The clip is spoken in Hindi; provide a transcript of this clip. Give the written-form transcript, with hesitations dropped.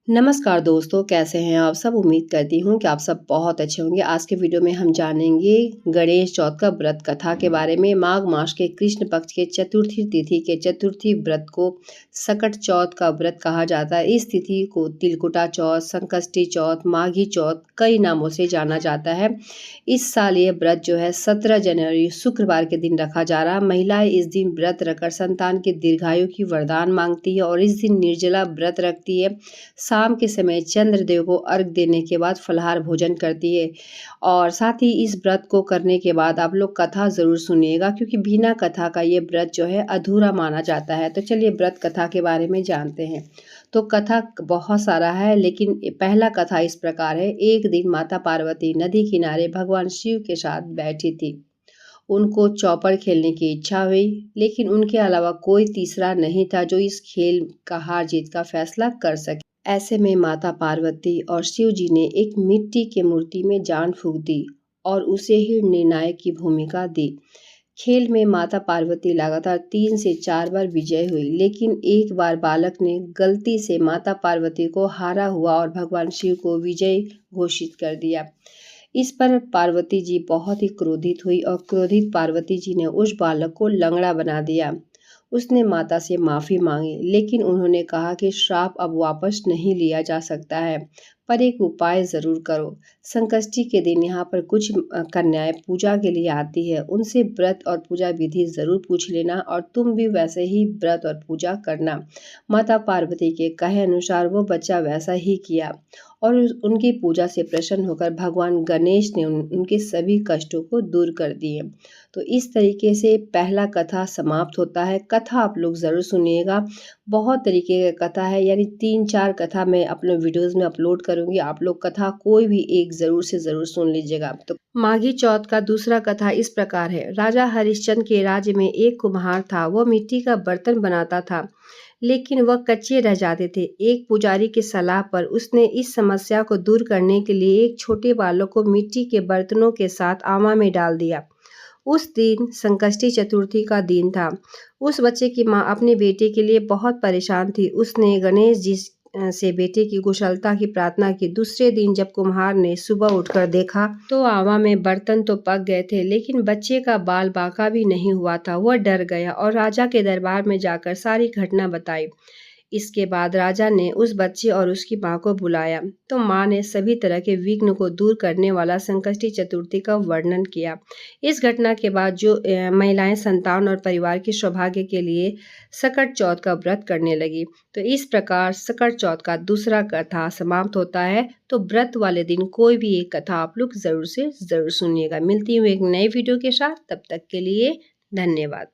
नमस्कार दोस्तों, कैसे हैं आप सब? उम्मीद करती हूँ कि आप सब बहुत अच्छे होंगे। आज के वीडियो में हम जानेंगे गणेश चौथ का व्रत कथा के बारे में। माघ मास के कृष्ण पक्ष के चतुर्थी तिथि के चतुर्थी व्रत को सकट चौथ का व्रत कहा जाता है। इस तिथि को तिलकुटा चौथ, संकष्टी चौथ, माघी चौथ कई नामों से जाना जाता है। इस साल ये व्रत जो है 17 जनवरी शुक्रवार के दिन रखा जा रहा है। महिलाएं इस दिन व्रत रखकर संतान के दीर्घायु की वरदान मांगती है और इस दिन निर्जला व्रत रखती है। शाम के समय चंद्रदेव को अर्घ देने के बाद फलाहार भोजन करती है और साथ ही इस व्रत को करने के बाद आप लोग कथा ज़रूर सुनिएगा, क्योंकि बिना कथा का ये व्रत जो है अधूरा माना जाता है। तो चलिए व्रत कथा के बारे में जानते हैं। तो कथा बहुत सारा है, लेकिन पहला कथा इस प्रकार है। एक दिन माता पार्वती नदी किनारे भगवान शिव के साथ बैठी थी। उनको चौपड़ खेलने की इच्छा हुई, लेकिन उनके अलावा कोई तीसरा नहीं था जो इस खेल का हार जीत का फैसला कर सके। ऐसे में माता पार्वती और शिव जी ने एक मिट्टी की मूर्ति में जान फूंक दी और उसे ही निर्णायक की भूमिका दी। खेल में माता पार्वती लगातार 3 से 4 बार विजय हुई, लेकिन एक बार बालक ने गलती से माता पार्वती को हारा हुआ और भगवान शिव को विजयी घोषित कर दिया। इस पर पार्वती जी बहुत ही क्रोधित हुई और क्रोधित पार्वती जी ने उस बालक को लंगड़ा बना दिया। उसने माता से माफ़ी मांगी, लेकिन उन्होंने कहा कि श्राप अब वापस नहीं लिया जा सकता है, पर एक उपाय ज़रूर करो। संकष्टी के दिन यहाँ पर कुछ कन्याएं पूजा के लिए आती है, उनसे व्रत और पूजा विधि ज़रूर पूछ लेना और तुम भी वैसे ही व्रत और पूजा करना। माता पार्वती के कहे अनुसार वो बच्चा वैसा ही किया और उनकी पूजा से प्रसन्न होकर भगवान गणेश ने उनके सभी कष्टों को दूर कर दिए। तो इस तरीके से पहला कथा समाप्त होता है। कथा आप लोग ज़रूर सुनिएगा, बहुत तरीके का कथा है, यानी 3-4 कथा मैं अपने वीडियोज़ में अपलोड करूँगी। आप लोग कथा कोई भी एक ज़रूर से ज़रूर सुन लीजिएगा। तो माघी चौथ का दूसरा कथा इस प्रकार है। राजा हरिश्चंद्र के राज्य में एक कुम्हार था। वो मिट्टी का बर्तन बनाता था, लेकिन वह कच्चे रह जाते थे। एक पुजारी की सलाह पर उसने इस समस्या को दूर करने के लिए एक छोटे बालक को मिट्टी के बर्तनों के साथ आमा में डाल दिया। उस दिन संकष्टी चतुर्थी का दिन था। उस बच्चे की माँ अपने बेटे के लिए बहुत परेशान थी। उसने गणेश जी से बेटे की कुशलता की प्रार्थना की। दूसरे दिन जब कुम्हार ने सुबह उठकर देखा तो आवा में बर्तन तो पक गए थे, लेकिन बच्चे का बाल बांका भी नहीं हुआ था। वह डर गया और राजा के दरबार में जाकर सारी घटना बताई। इसके बाद राजा ने उस बच्चे और उसकी माँ को बुलाया, तो माँ ने सभी तरह के विघ्न को दूर करने वाला संकष्टी चतुर्थी का वर्णन किया। इस घटना के बाद जो महिलाएं संतान और परिवार के सौभाग्य के लिए सकट चौथ का व्रत करने लगी। तो इस प्रकार सकट चौथ का दूसरा कथा समाप्त होता है। तो व्रत वाले दिन कोई भी एक कथा आप लोग ज़रूर से ज़रूर सुनिएगा। मिलती हूँ एक नई वीडियो के साथ, तब तक के लिए धन्यवाद।